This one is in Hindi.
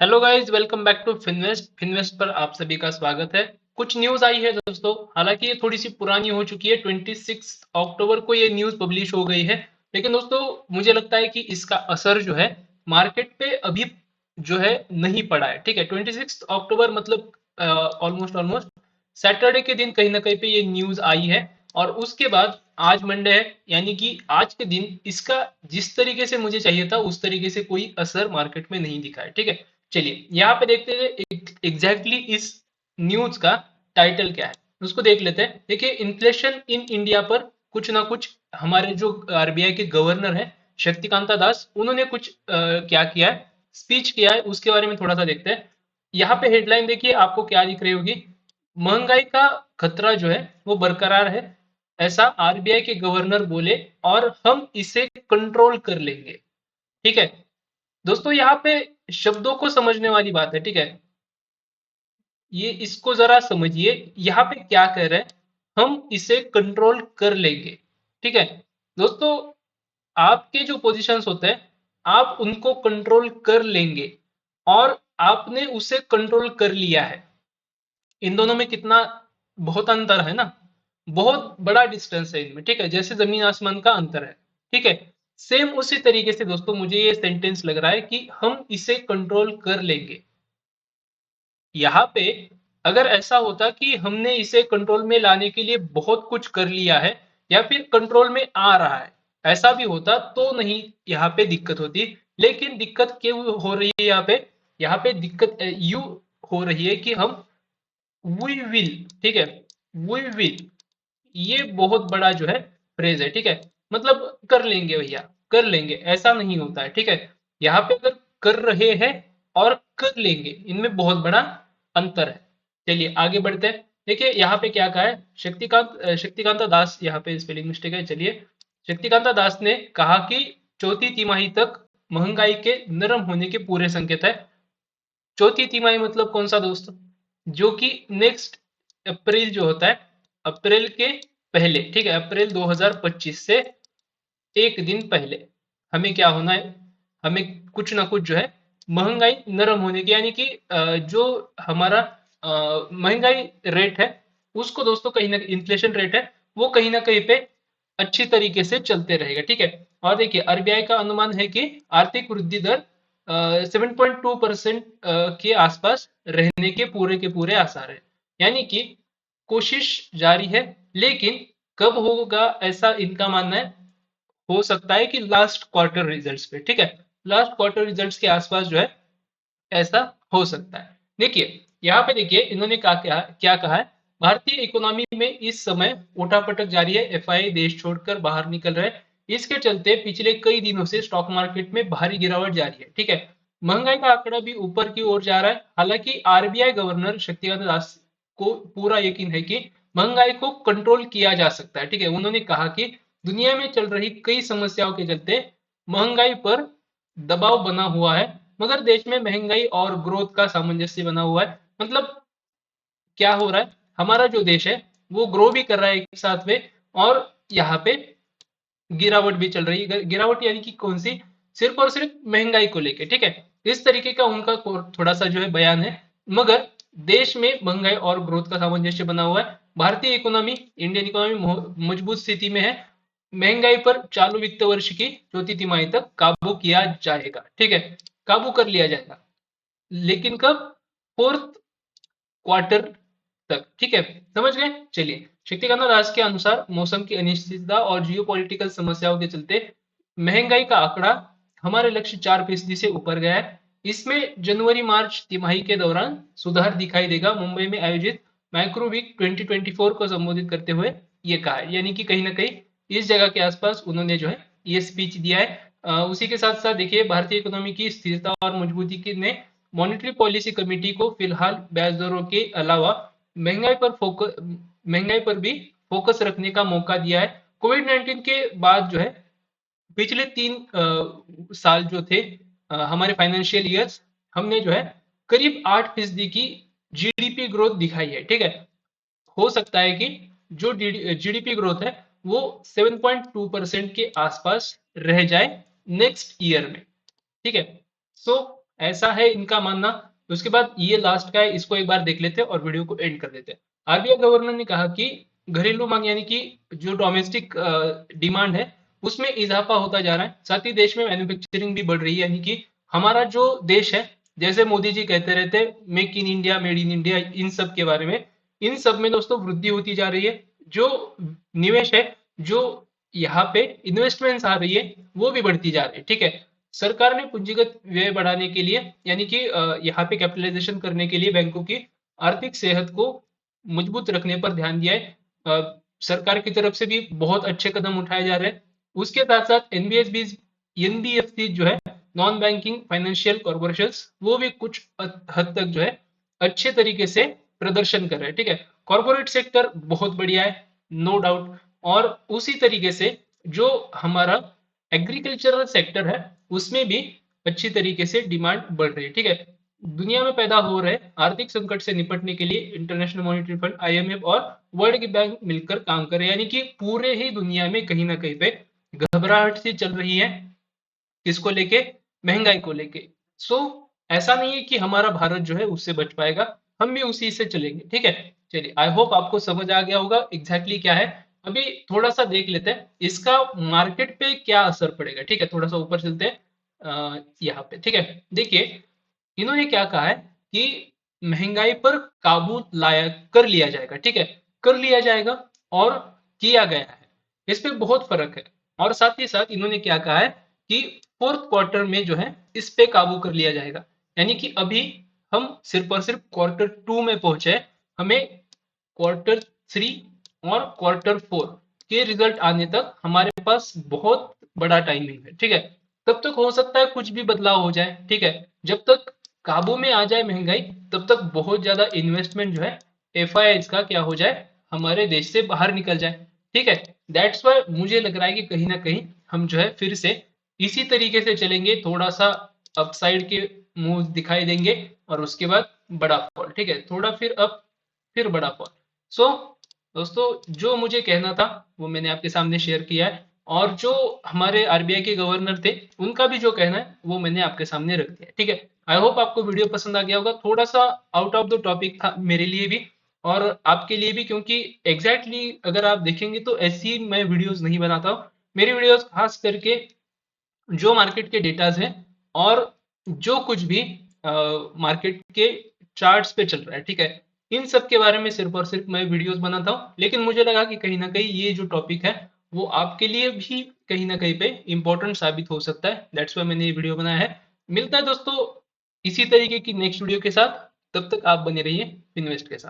Hello guys, welcome back to Finvest. Finvest पर आप सभी का स्वागत है। कुछ न्यूज आई है दोस्तों, हालांकि ये थोड़ी सी पुरानी हो चुकी है। 26 अक्टूबर को ये न्यूज पब्लिश हो गई है, लेकिन दोस्तों मुझे लगता है कि इसका असर जो है मार्केट पे अभी जो है नहीं पड़ा है। ठीक है, 26 अक्टूबर मतलब ऑलमोस्ट ऑलमोस्ट सैटरडे के दिन कहीं ना कहीं पे ये न्यूज आई है, और उसके बाद आज मंडे है, यानी कि आज के दिन इसका जिस तरीके से मुझे चाहिए था उस तरीके से कोई असर मार्केट में नहीं दिखा है। ठीक है, चलिए यहाँ पे देखते हैं एग्जैक्टली इस न्यूज का टाइटल क्या है, उसको देख लेते हैं। देखिए, इन्फ्लेशन इन इंडिया पर कुछ ना कुछ हमारे जो आरबीआई के गवर्नर है शक्तिकांता दास, उन्होंने कुछ क्या किया है, स्पीच किया है, उसके बारे में थोड़ा सा देखते हैं। यहाँ पे हेडलाइन देखिए, आपको क्या दिख रही होगी, महंगाई का खतरा जो है वो बरकरार है, ऐसा आरबीआई के गवर्नर बोले, और हम इसे कंट्रोल कर लेंगे। ठीक है दोस्तों, यहाँ पे शब्दों को समझने वाली बात है। ठीक है, ये इसको जरा समझिए, यहाँ पे क्या कह रहे हैं, हम इसे कंट्रोल कर लेंगे। ठीक है दोस्तों, आपके जो पोजीशंस होते हैं आप उनको कंट्रोल कर लेंगे, और आपने उसे कंट्रोल कर लिया है। इन दोनों में कितना बहुत अंतर है ना, बहुत बड़ा डिस्टेंस है इनमें। ठीक है, जैसे जमीन आसमान का अंतर है। ठीक है, सेम उसी तरीके से दोस्तों मुझे ये सेंटेंस लग रहा है कि हम इसे कंट्रोल कर लेंगे। यहाँ पे अगर ऐसा होता कि हमने इसे कंट्रोल में लाने के लिए बहुत कुछ कर लिया है, या फिर कंट्रोल में आ रहा है, ऐसा भी होता तो नहीं यहाँ पे दिक्कत होती। लेकिन दिक्कत क्यों हो रही है यहाँ पे दिक्कत यू हो रही है कि हम वी विल, ठीक है, वी विल, ये बहुत बड़ा जो है फ्रेज है। ठीक है, मतलब कर लेंगे भैया, कर लेंगे, ऐसा नहीं होता है। ठीक है, यहाँ पे अगर कर रहे हैं और कर लेंगे, इनमें बहुत बड़ा अंतर है। चलिए आगे बढ़ते हैं। देखिए यहाँ पे क्या कहा है, शक्तिकांता दास, यहाँ पे स्पेलिंग मिस्टेक है। चलिए, शक्तिकांता दास ने कहा कि चौथी तिमाही तक महंगाई के नरम होने के पूरे संकेत है। चौथी तिमाही मतलब कौन सा दोस्त, जो कि नेक्स्ट अप्रैल जो होता है, अप्रैल के पहले। ठीक है, अप्रैल 2025 से एक दिन पहले हमें क्या होना है, हमें कुछ ना कुछ जो है महंगाई नरम होने की, यानी कि जो हमारा महंगाई रेट है उसको दोस्तों कहीं ना, इन्फ्लेशन रेट है वो कहीं ना कहीं पे अच्छी तरीके से चलते रहेगा। ठीक है, और देखिए आरबीआई का अनुमान है कि आर्थिक वृद्धि दर 7.2% के आसपास रहने के पूरे आसार है। यानी कि कोशिश जारी है, लेकिन कब होगा ऐसा इनका मानना है, हो सकता है कि लास्ट क्वार्टर रिजल्ट्स पे। ठीक है, लास्ट क्वार्टर रिजल्ट्स के आसपास जो है ऐसा हो सकता है। देखिए यहाँ पे देखिए इन्होंने क्या कहा है, भारतीय इकोनॉमी में इस समय उठापटक जारी है, एफआई देश छोड़कर बाहर निकल रहे हैं। इसके चलते पिछले कई दिनों से स्टॉक मार्केट में भारी गिरावट जारी है। ठीक है, महंगाई का आंकड़ा भी ऊपर की ओर जा रहा है। हालांकि आरबीआई गवर्नर शक्तिकांत दास को पूरा यकीन है कि महंगाई को कंट्रोल किया जा सकता है। ठीक है, उन्होंने कहा कि दुनिया में चल रही कई समस्याओं के चलते महंगाई पर दबाव बना हुआ है, मगर देश में महंगाई और ग्रोथ का सामंजस्य बना हुआ है। मतलब क्या हो रहा है, हमारा जो देश है वो ग्रो भी कर रहा है एक साथ में, और यहाँ पे गिरावट भी चल रही है। गिरावट यानी कि कौन सी, सिर्फ और सिर्फ महंगाई को लेके। ठीक है, इस तरीके का उनका थोड़ा सा जो है बयान है, मगर देश में महंगाई और ग्रोथ का सामंजस्य बना हुआ है। भारतीय इकोनॉमी, इंडियन इकोनॉमी मजबूत स्थिति में है। महंगाई पर चालू वित्त वर्ष की चौथी तिमाही तक काबू किया जाएगा। ठीक है, काबू कर लिया जाएगा, लेकिन कब, फोर्थ क्वार्टर तक। ठीक है, समझ गए। चलिए, शक्तिकांता दास के अनुसार मौसम की अनिश्चितता और जियोपॉलिटिकल समस्याओं के चलते महंगाई का आंकड़ा हमारे लक्ष्य 4% से ऊपर गया है। इसमें जनवरी मार्च तिमाही के दौरान सुधार दिखाई देगा। मुंबई में आयोजित माइक्रो वीक 2024 को संबोधित करते हुए ये कहा है, यानी कि कहीं ना कहीं इस जगह के आसपास उन्होंने जो है ये स्पीच दिया है। उसी के साथ साथ देखिए, भारतीय इकोनॉमी की स्थिरता और मजबूती की ने मॉनेटरी पॉलिसी कमेटी को फिलहाल ब्याज दरों के अलावा महंगाई पर भी फोकस रखने का मौका दिया है। कोविड 19 के बाद जो है पिछले 3 साल जो थे, हमारे फाइनेंशियल ईयर्स, हमने जो है करीब 8% की जीडीपी ग्रोथ दिखाई है। ठीक है, हो सकता है कि जो जीडीपी ग्रोथ है वो 7.2% के आसपास रह जाए नेक्स्ट ईयर में। ठीक है, सो ऐसा है इनका मानना। उसके बाद ये लास्ट का है, इसको एक बार देख लेते हैं और वीडियो को एंड कर देते हैं। आरबीआई गवर्नर ने कहा कि घरेलू मांग यानी कि जो डोमेस्टिक डिमांड है उसमें इजाफा होता जा रहा है, साथ ही देश में मैन्युफैक्चरिंग भी बढ़ रही है, यानी कि हमारा जो देश है, जैसे मोदी जी कहते रहते हैं make in India, made in India, इन सब के बारे में, इन सब में दोस्तों वृद्धि होती जा रही है। जो निवेश है, जो यहाँ पे इन्वेस्टमेंट्स आ रही है, वो भी बढ़ती जा रही है। ठीक है, सरकार ने पूंजीगत व्यय बढ़ाने के लिए यानी कि यहाँ पे कैपिटलाइजेशन करने के लिए बैंकों की आर्थिक सेहत को मजबूत रखने पर ध्यान दिया है। सरकार की तरफ से भी बहुत अच्छे कदम उठाए जा रहे हैं। उसके साथ साथ एनबीएफसी जो है, नॉन बैंकिंग फाइनेंशियल कॉर्पोरेशन, वो भी कुछ हद तक जो है अच्छे तरीके से प्रदर्शन कर रहे हैं। ठीक है, कॉर्पोरेट सेक्टर बहुत बढ़िया है, नो डाउट। और उसी तरीके से जो हमारा एग्रीकल्चरल सेक्टर है उसमें भी अच्छी तरीके से डिमांड बढ़ रही है। ठीक है, दुनिया में पैदा हो रहे आर्थिक संकट से निपटने के लिए इंटरनेशनल मॉनेटरी फंड, आईएमएफ और वर्ल्ड की बैंक मिलकर काम कर रहे हैं, यानी कि पूरे ही दुनिया में कहीं ना कहीं पे घबराहट सी चल रही है। किसको लेके? महंगाई को लेके। सो ऐसा नहीं है कि हमारा भारत जो है उससे बच पाएगा, हम भी उसी से चलेंगे। ठीक है, चलिए, आई होप आपको समझ आ गया होगा एग्जैक्टली क्या है। अभी थोड़ा सा देख लेते हैं इसका मार्केट पे क्या असर पड़ेगा। ठीक है, थोड़ा सा ऊपर चलते हैं यहाँ पे। ठीक है, देखिए इन्होंने क्या कहा है कि महंगाई पर काबू लाया कर लिया जाएगा। ठीक है, कर लिया जाएगा और किया गया है, इस पे बहुत फर्क है। और साथ ही साथ इन्होंने क्या कहा है कि फोर्थ क्वार्टर में जो है इस पे काबू कर लिया जाएगा, यानी कि अभी हम सिर्फ और सिर्फ क्वार्टर टू में पहुंचे, हमें क्वार्टर थ्री और क्वार्टर फोर के रिजल्ट आने तक हमारे पास बहुत बड़ा टाइमिंग है। ठीक है, तब तक हो सकता है कुछ भी बदलाव हो जाए। ठीक है, जब तक काबू में आ जाए महंगाई, तब तक बहुत ज्यादा इन्वेस्टमेंट जो है एफआईआई का क्या हो जाए, हमारे देश से बाहर निकल जाए। ठीक है, दैट्स वाई मुझे लग रहा है कि कहीं ना कहीं हम जो है फिर से इसी तरीके से चलेंगे, थोड़ा सा अपसाइड के मूव दिखाई देंगे और उसके बाद बड़ा फॉल। ठीक है, थोड़ा फिर अप, फिर बड़ा फॉल। सो दोस्तों, जो मुझे कहना था वो मैंने आपके सामने शेयर किया है, और जो हमारे आरबीआई के गवर्नर थे उनका भी जो कहना है वो मैंने आपके सामने रख दिया है। ठीक है, आई होप आपको वीडियो पसंद आ गया होगा, थोड़ा सा आउट ऑफ द टॉपिक था मेरे लिए भी और आपके लिए भी, क्योंकि एग्जैक्टली अगर आप देखेंगे तो ऐसी मैं वीडियोस नहीं बनाता हूँ। मेरी वीडियोस खास करके जो मार्केट के डेटाज हैं और जो कुछ भी मार्केट के चार्ट्स पे चल रहा है, ठीक है, इन सब के बारे में सिर्फ और सिर्फ मैं वीडियोस बनाता हूँ। लेकिन मुझे लगा कि कहीं ना कहीं ये जो टॉपिक है वो आपके लिए भी कहीं ना कहीं पे इंपॉर्टेंट साबित हो सकता है, दैट्स वाई मैंने ये वीडियो बनाया है। मिलता है दोस्तों इसी तरीके की नेक्स्ट वीडियो के साथ, तब तक आप बने रहिए इन्वेस्ट के साथ।